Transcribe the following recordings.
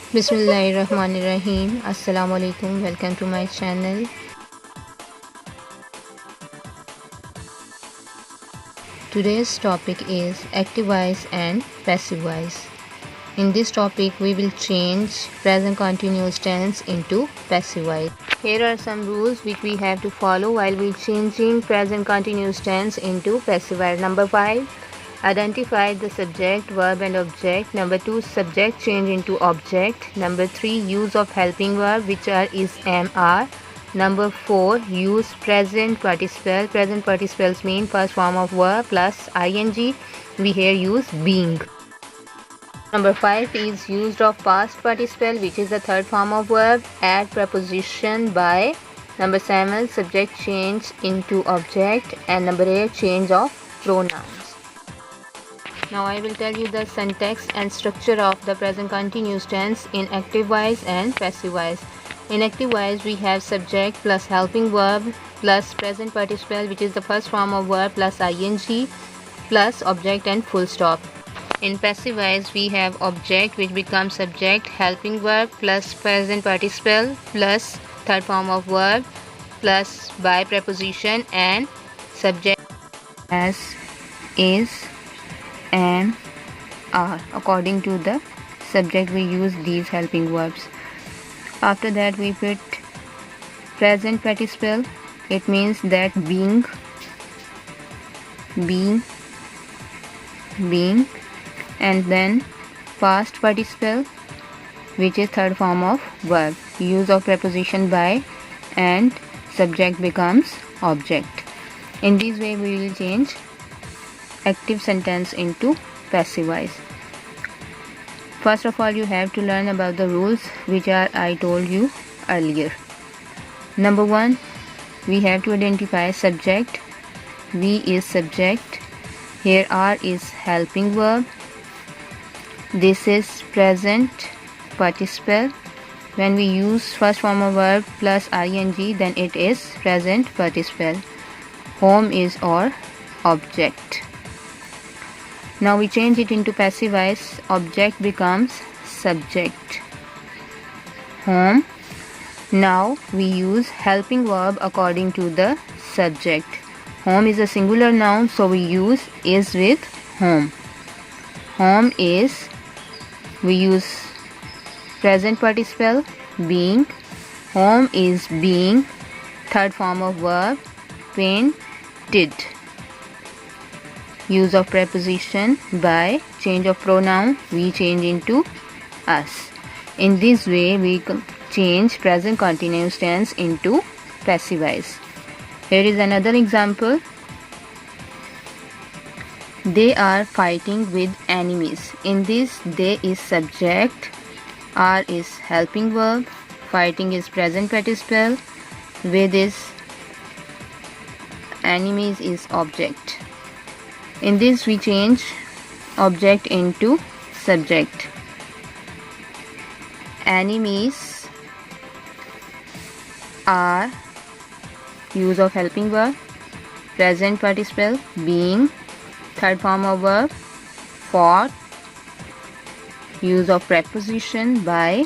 Bismillahirrahmanirrahim. Assalamu alaikum. Welcome to my channel. Today's topic is active voice and passive voice. In this topic, we will change present continuous tense into passive voice. Here are some rules which we have to follow while we changing present continuous tense into passive voice. Number 5. Identify the subject, verb and object. Number 2. Subject change into object. Number 3. Use of helping verb which are is, am, are. Number 4. Use present participle. Present participles mean first form of verb plus ing. We here use being. Number 5 is used of past participle which is the third form of verb. Add preposition by. Number 7. Subject change into object. And number 8. Change of pronouns. Now I will tell you the syntax and structure of the present continuous tense in active voice and passive voice. In active voice we have subject plus helping verb plus present participle which is the first form of verb plus ing plus object and full stop. In passive voice we have object which becomes subject, helping verb plus present participle plus third form of verb plus by preposition and subject as, is, and are. According to the subject we use these helping verbs. After that we put present participle. It means that being, and then past participle which is third form of verb. Use of preposition by and subject becomes object. In this way we will change active sentence into passive voice. First of all, you have to learn about the rules which are I told you earlier. Number 1, we have to identify subject. We is subject. Here are is helping verb. This is present participle. When we use first form of verb plus ing, then it is present participle. Home is our object. Now we change it into passive voice. Object becomes subject. Home. Now we use helping verb according to the subject. Home is a singular noun, so we use is with home. Home is, we use present participle being. Home is being, third form of verb, painted. Use of preposition by, change of pronoun, we change into us. In this way we change present continuous tense into passive voice. Here is another example. They are fighting with enemies. In this, they is subject, are is helping verb, fighting is present participle, with is enemies is object. In this we change object into subject. Enemies are, use of helping verb, present participle being, third form of verb, fought, use of preposition by,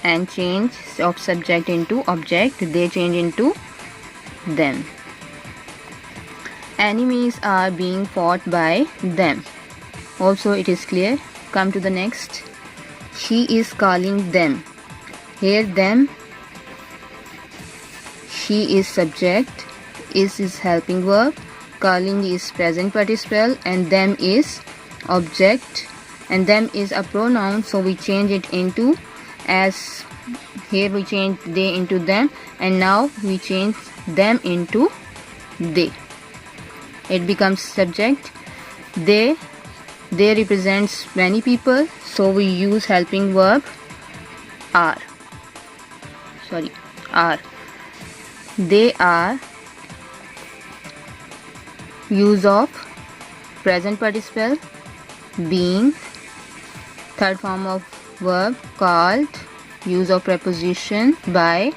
and change of subject into object. They change into them. Enemies are being fought by them. Also it is clear. Come to the next. She is calling them. Here them, she is subject, is helping verb, calling is present participle, and them is object, and them is a pronoun, so we change it into, as here we change they into them, and now we change them into they. It becomes subject. They represents many people, so we use helping verb are. They are, use of present participle being, third form of verb called, use of preposition by,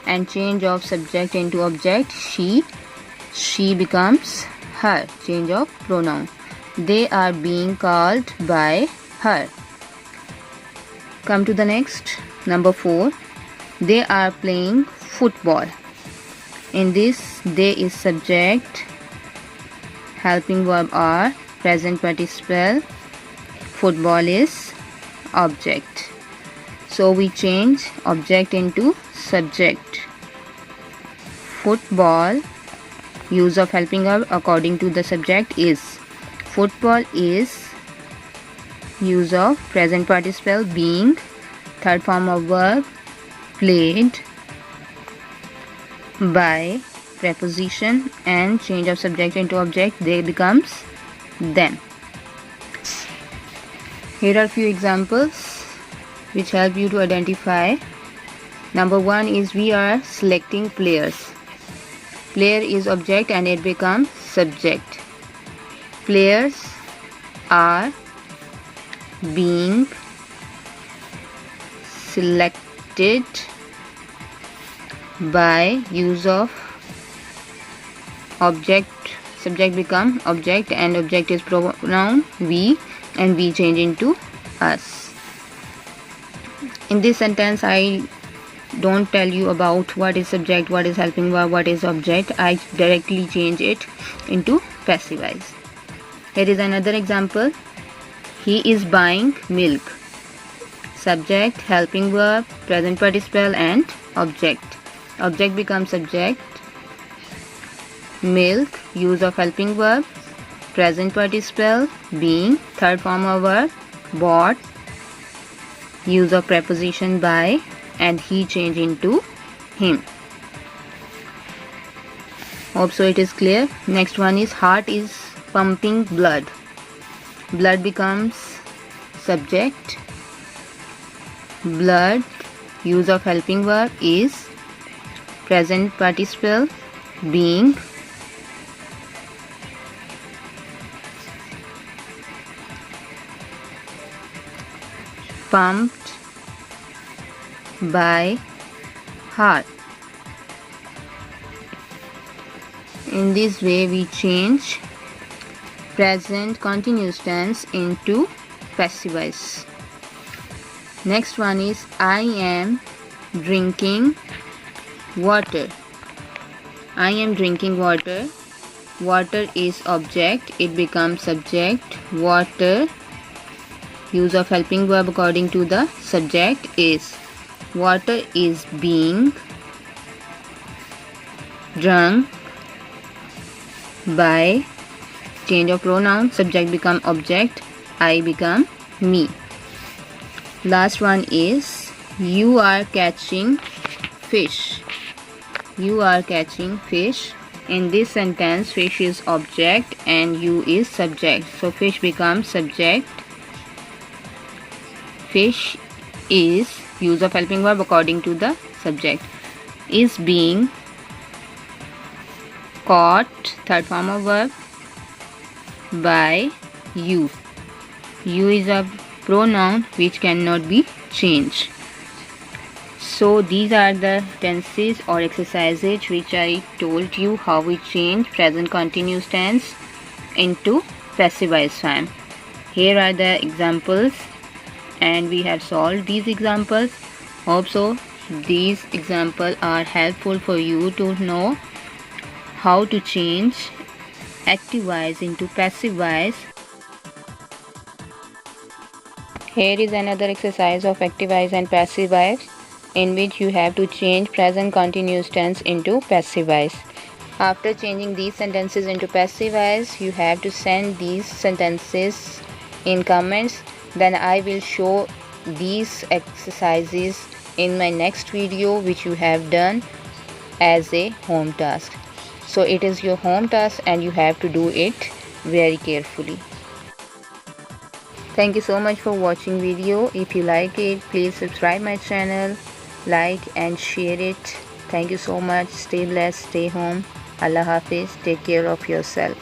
and change of subject into object. She becomes her, change of pronoun. They are being called by her. Come to the next, number 4. They are playing football. In this, they is subject, helping verb are present participle, football is object. So we change object into subject. Football, use of helping verb according to the subject is. Football is use of present participle being, third form of verb played by preposition and change of subject into object, they becomes them. Here are few examples which help you to identify. Number 1 is we are selecting players. Player is object and it becomes subject. Players are being selected by use of object. Subject become object and object is pronoun we and we change into us. In this sentence I don't tell you about what is subject, what is helping verb, what is object. I directly change it into passive voice. Here is another example. He is buying milk. Subject, helping verb, present participle and object. Object becomes subject. Milk, use of helping verb, present participle being, third form of verb bought, use of preposition by, and he change into him. Hope so it is clear. Next one is heart is pumping blood. Blood becomes subject. Blood, use of helping verb is present participle being, pumped by heart. In this way we change present continuous tense into passive voice. Next one is I am drinking water. I am drinking water. Water is object, it becomes subject. Water, use of helping verb according to the subject is. Water is being drunk by, change of pronoun, subject become object, I become me. Last one is you are catching fish. You are catching fish. In this sentence fish is object and you is subject, so fish becomes subject. Fish is, use of helping verb according to the subject, is being caught, third form of verb by you. You is a pronoun which cannot be changed. So these are the tenses or exercises which I told you how we change present continuous tense into passive voice form. Here are the examples and we have solved these examples. Hope so these examples are helpful for you to know how to change active voice into passive voice. Here is another exercise of active voice and passive voice in which you have to change present continuous tense into passive voice. After changing these sentences into passive voice, you have to send these sentences in comments. Then I will show these exercises in my next video which you have done as a home task. So it is your home task and you have to do it very carefully. Thank you so much for watching video. If you like it, please subscribe my channel, like and share it. Thank you so much. Stay blessed, stay home. Allah Hafiz. Take care of yourself.